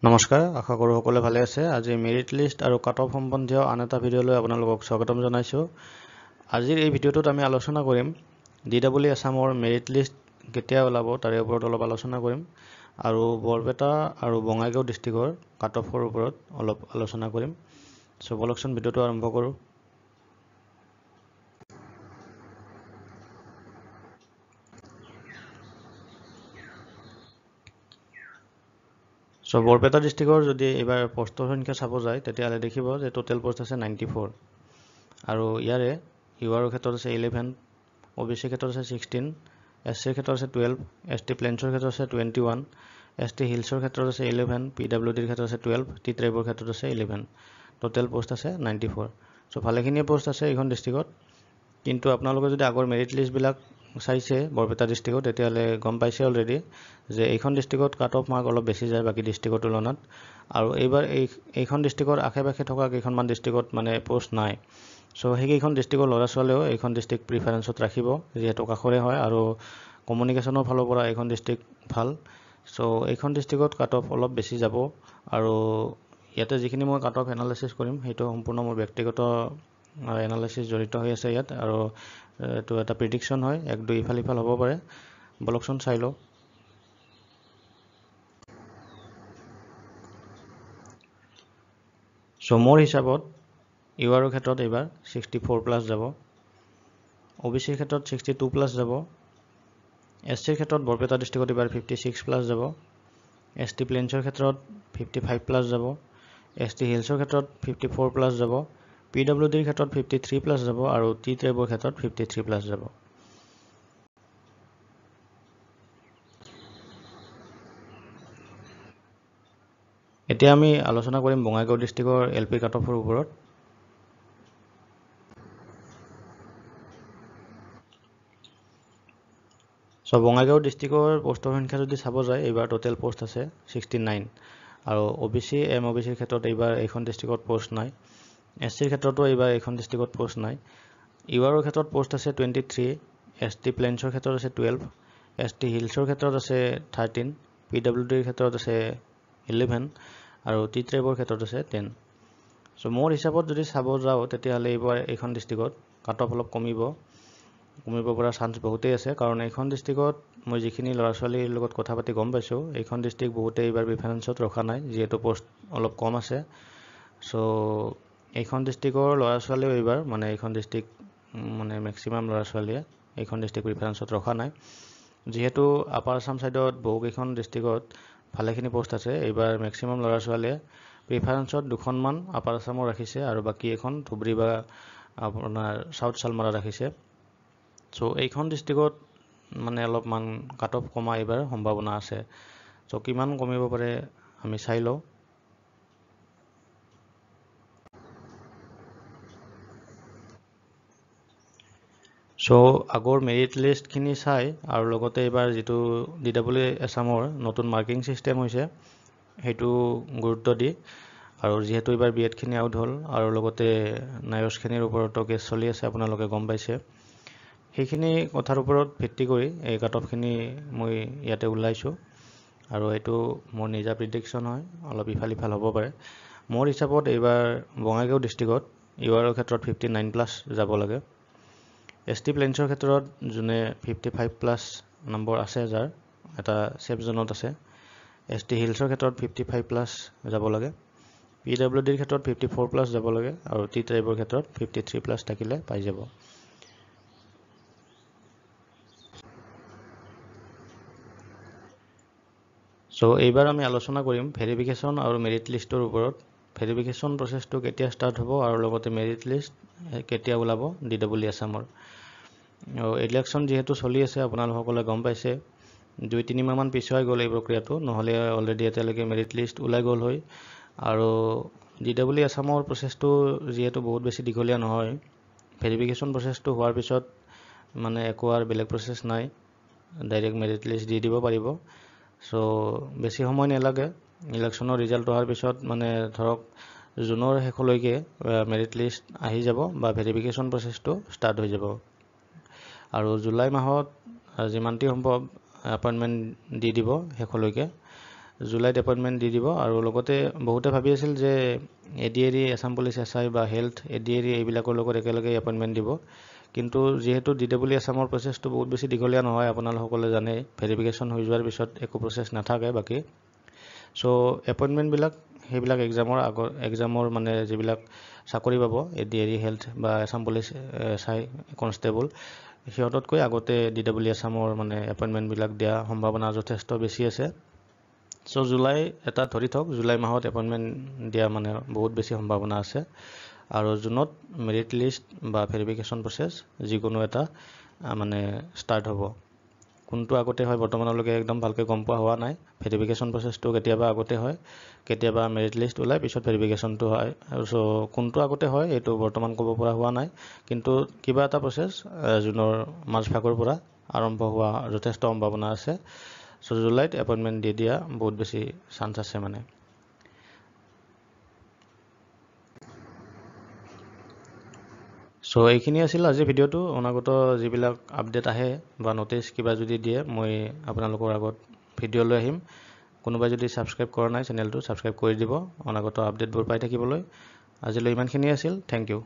নমস্কাৰ, আশা কৰোঁ সকলোৱে ভালে আছে। আজি মেৰিট লিষ্ট আৰু কাট অফ সম্বন্ধীয় আন এটা ভিডিঅ'লৈ আপোনালোকক স্বাগতম জনাইছোঁ। আজিৰ এই ভিডিঅ'টোত আমি আলোচনা কৰিম DEE আছামৰ মেৰিট লিষ্ট কেতিয়া ওলাব তাৰে ওপৰত অলপ আলোচনা কৰিম আৰু বৰপেটা আৰু বঙাইগাঁও ডিষ্ট্ৰিক্টৰ কাট অফৰ ওপৰত অলপ আলোচনা কৰিম। চ' বলকচোন ভিডিঅ'টো আৰম্ভ কৰোঁ। চ' বৰপেটা ডিষ্ট্ৰিক্টৰ যদি এইবাৰ পষ্টৰ সংখ্যা চাব যায় তেতিয়াহ'লে দেখিব যে টোটেল পষ্ট আছে 94 আৰু ইয়াৰে ইউআৰৰ ক্ষেত্ৰত আছে 11, OBC ক্ষেত্ৰত আছে 16, SCৰ ক্ষেত্ৰত আছে 12, ST প্লেন্সৰ ক্ষেত্ৰত আছে 21, ST হিলছৰ ক্ষেত্ৰত আছে 11, PWDৰ ক্ষেত্ৰত আছে 12, টি ট্ৰাইবৰ ক্ষেত্ৰত আছে 11। টোটেল পষ্ট আছে 94। চ' ভালেখিনিয়ে পষ্ট আছে এইখন ডিষ্ট্ৰিক্টত। কিন্তু আপোনালোকে যদি আগৰ মেৰিট লিষ্টবিলাক চাইছে বৰপেটা ডিষ্ট্ৰিক্টত তেতিয়াহ'লে গম পাইছে অলৰেডি যে এইখন ডিষ্ট্ৰিক্টত কাট অফ মাৰ্ক অলপ বেছি যায় বাকী ডিষ্ট্ৰিক্টৰ তুলনাত। আৰু এইবাৰ এইখন ডিষ্ট্ৰিক্টৰ আশে পাশে থকা কেইখনমান ডিষ্ট্ৰিক্টত মানে পষ্ট নাই। চ' সেইকেইখন ডিষ্ট্ৰিক্টৰ ল'ৰা ছোৱালীয়েও এইখন ডিষ্ট্ৰিক্ট প্ৰিফাৰেঞ্চত ৰাখিব যিহেতু কাষৰে হয় আৰু কমিউনিকেশ্যনৰ ফালৰ পৰা এইখন ডিষ্ট্ৰিক্ট ভাল। চ' এইখন ডিষ্ট্ৰিক্টত কাট অফ অলপ বেছি যাব আৰু ইয়াতে যিখিনি মই কাট অফ এনালাইচিছ কৰিম সেইটো সম্পূৰ্ণ মোৰ ব্যক্তিগত এনালাইচিছ জড়িত হৈ আছে ইয়াত আৰু এইটো এটা প্ৰিডিকশ্যন হয়, 1-2 ইফাল সিফাল হ'ব পাৰে। বলকচোন চাই লওঁ। চ' মোৰ হিচাপত ইউআৰৰ ক্ষেত্ৰত এইবাৰ 64+ যাব, OBCৰ ক্ষেত্ৰত 62+ যাব, SCৰ ক্ষেত্ৰত বৰপেটা ডিষ্ট্ৰিক্টত এইবাৰ 56+ যাব, ST প্লেন্সৰ ক্ষেত্ৰত 55+ যাব, ST হিলছৰ ক্ষেত্ৰত 54+ যাব, PWDৰ ক্ষেত্ৰত 53+ যাব আৰু টি ট্ৰাইবৰ ক্ষেত্ৰত 53+ যাব। এতিয়া আমি আলোচনা কৰিম বঙাইগাঁও ডিষ্ট্ৰিক্টৰ LP কাট অফৰ ওপৰত। চ' বঙাইগাঁও ডিষ্ট্ৰিক্টৰ পষ্টৰ সংখ্যা যদি চাব যায় এইবাৰ টোটেল পষ্ট আছে 69 আৰু OBC MOBCৰ ক্ষেত্ৰত এইবাৰ এইখন ডিষ্ট্ৰিক্টত পষ্ট নাই, SCৰ ক্ষেত্ৰতো এইবাৰ এইখন ডিষ্ট্ৰিক্টত পষ্ট নাই। ইউআৰৰ ক্ষেত্ৰত পষ্ট আছে 23, ST প্লেন্সৰ ক্ষেত্ৰত আছে 12, ST হিলছৰ ক্ষেত্ৰত আছে 13, PWDৰ ক্ষেত্ৰত আছে 11 আৰু টি ট্ৰাইবৰ ক্ষেত্ৰত আছে 10। চ' মোৰ হিচাপত যদি চাব যাওঁ তেতিয়াহ'লে এইবাৰ এইখন ডিষ্ট্ৰিক্টত কাট অফ অলপ কমিব পৰা চান্স বহুতেই আছে, কাৰণ এইখন ডিষ্ট্ৰিক্টত মই যিখিনি ল'ৰা ছোৱালীৰ লগত কথা পাতি গম পাইছোঁ এইখন ডিষ্ট্ৰিক্ট বহুতেই এইবাৰ প্ৰিফাৰেঞ্চত ৰখা নাই যিহেতু পষ্ট অলপ কম আছে। চ' এইখন ডিষ্ট্ৰিক্টৰ ল'ৰা ছোৱালীও এইবাৰ মানে এইখন ডিষ্ট্ৰিক্ট মানে মেক্সিমাম ল'ৰা ছোৱালীয়ে এইখন ডিষ্ট্ৰিক্ট প্ৰিফাৰেঞ্চত ৰখা নাই। যিহেতু আপাৰ আছাম ছাইডত বহুকেইখন ডিষ্ট্ৰিক্টত ভালেখিনি পষ্ট আছে, এইবাৰ মেক্সিমাম ল'ৰা ছোৱালীয়ে প্ৰিফাৰেঞ্চত 2খনমান আপাৰ আছামৰ ৰাখিছে আৰু বাকী এখন ধুবুৰী বা আপোনাৰ চাউথ চালমাৰা ৰাখিছে। চ' এইখন ডিষ্ট্ৰিক্টত মানে অলপমান কাট অফ কমা এইবাৰ সম্ভাৱনা আছে। চ' কিমান কমিব পাৰে আমি চাই লওঁ। চ' আগৰ মেৰিট লিষ্টখিনি চাই আৰু লগতে এইবাৰ যিটো DEE আছামৰ নতুন মাৰ্কিং ছিষ্টেম হৈছে সেইটো গুৰুত্ব দি আৰু যিহেতু এইবাৰ BEdখিনি আউট হ'ল আৰু লগতে নায়ছখিনিৰ ওপৰতো কেছ চলি আছে আপোনালোকে গম পাইছে, সেইখিনি কথাৰ ওপৰত ভিত্তি কৰি এই কাট অফখিনি মই ইয়াতে ওলাইছোঁ আৰু এইটো মোৰ নিজা প্ৰিডিকশ্যন হয়, অলপ ইফাল সিফাল হ'ব পাৰে। মোৰ হিচাপত এইবাৰ বঙাইগাঁও ডিষ্ট্ৰিক্টত ইউআৰৰ ক্ষেত্ৰত 59+ যাব লাগে, ST প্লেন্সৰ ক্ষেত্ৰত যোনে 55+ নম্বৰ আছে যাৰ এটা ছেফ জোনত আছে, ST হিলছৰ ক্ষেত্ৰত 55+ যাব লাগে, PWDৰ ক্ষেত্ৰত 54+ যাব লাগে আৰু টি ট্ৰাইবৰ ক্ষেত্ৰত 53+ থাকিলে পাই যাব। চ' এইবাৰ আমি আলোচনা কৰিম ভেৰিফিকেশ্যন আৰু মেৰিট লিষ্টৰ ওপৰত। ভেৰিফিকেশ্যন প্ৰচেছটো কেতিয়া ষ্টাৰ্ট হ'ব আৰু লগতে মেৰিট লিষ্ট কেতিয়া ওলাব DEE আছামৰ। ইলেকশ্যন যিহেতু চলি আছে আপোনালোকসকলে গম পাইছে, 2-3 মাহমান পিছুৱাই গ'ল এই প্ৰক্ৰিয়াটো, নহ'লে অলৰেডি এতিয়ালৈকে মেৰিট লিষ্ট ওলাই গ'ল হয়। আৰু DEE আছামৰ প্ৰচেছটো যিহেতু বহুত বেছি দীঘলীয়া নহয়, ভেৰিফিকেশ্যন প্ৰচেছটো হোৱাৰ পিছত মানে একো আৰু বেলেগ প্ৰচেছ নাই, ডাইৰেক্ট মেৰিট লিষ্ট দি দিব পাৰিব। চ' বেছি সময় নালাগে, ইলেকশ্যনৰ ৰিজাল্ট অহাৰ পিছত মানে ধৰক জুনৰ শেষলৈকে মেৰিট লিষ্ট আহি যাব বা ভেৰিফিকেশ্যন প্ৰচেছটো ষ্টাৰ্ট হৈ যাব আৰু জুলাই মাহত যিমানটি সম্ভৱ এপইণ্টমেণ্ট দি দিব শেষলৈকে। জুলাইত এপইণ্টমেণ্ট দি দিব। আৰু লগতে বহুতে ভাবি আছিল যে ADAR, আছাম পুলিচ SI বা হেল্থ ADAR এইবিলাকৰ লগত একেলগে এপইণ্টমেণ্ট দিব, কিন্তু যিহেতু DWE আছামৰ প্ৰচেছটো বহুত বেছি দীঘলীয়া নহয়, আপোনালোকসকলে জানে ভেৰিফিকেশ্যন হৈ যোৱাৰ পিছত একো প্ৰচেছ নাথাকে বাকী। চ' এপইণ্টমেণ্টবিলাক সেইবিলাক এক্সামৰ মানে যিবিলাক চাকৰি পাব ADAR, হেল্থ বা আছাম পুলিচ SI কনষ্টেবল, সিহঁততকৈ আগতে DWE আছামৰ মানে এপইণ্টমেণ্টবিলাক দিয়া সম্ভাৱনা যথেষ্ট বেছি আছে। চ' জুলাই এটা ধৰি থওক, জুলাই মাহত এপইণ্টমেণ্ট দিয়া মানে বহুত বেছি সম্ভাৱনা আছে। আৰু জুনত মেৰিট লিষ্ট বা ভেৰিফিকেশ্যন প্ৰচেছ যিকোনো এটা মানে ষ্টাৰ্ট হ'ব। কোনটো আগতে হয় বৰ্তমানলৈকে একদম ভালকৈ গম পোৱা হোৱা নাই। ভেৰিফিকেশ্যন প্ৰচেছটো কেতিয়াবা আগতে হয়, কেতিয়াবা মেৰিট লিষ্ট ওলাই পিছত ভেৰিফিকেশ্যনটো হয়। আৰু চ' কোনটো আগতে হয় এইটো বৰ্তমান ক'ব পৰা হোৱা নাই, কিন্তু কিবা এটা প্ৰচেছ জুনৰ মাজভাগৰ পৰা আৰম্ভ হোৱা যথেষ্ট সম্ভাৱনা আছে। চ' জুলাইত এপইণ্টমেণ্ট দি দিয়া বহুত বেছি চান্স আছে মানে। চ' এইখিনি আছিল আজিৰ ভিডিঅ'টো। অনাগত যিবিলাক আপডেট আহে বা নটিচ কিবা যদি দিয়ে মই আপোনালোকৰ আগত ভিডিঅ' লৈ আহিম। কোনোবাই যদি ছাবস্ক্ৰাইব কৰা নাই চেনেলটো ছাবস্ক্ৰাইব কৰি দিব অনাগত আপডেটবোৰ পাই থাকিবলৈ। আজিলৈ ইমানখিনি আছিল। Thank U.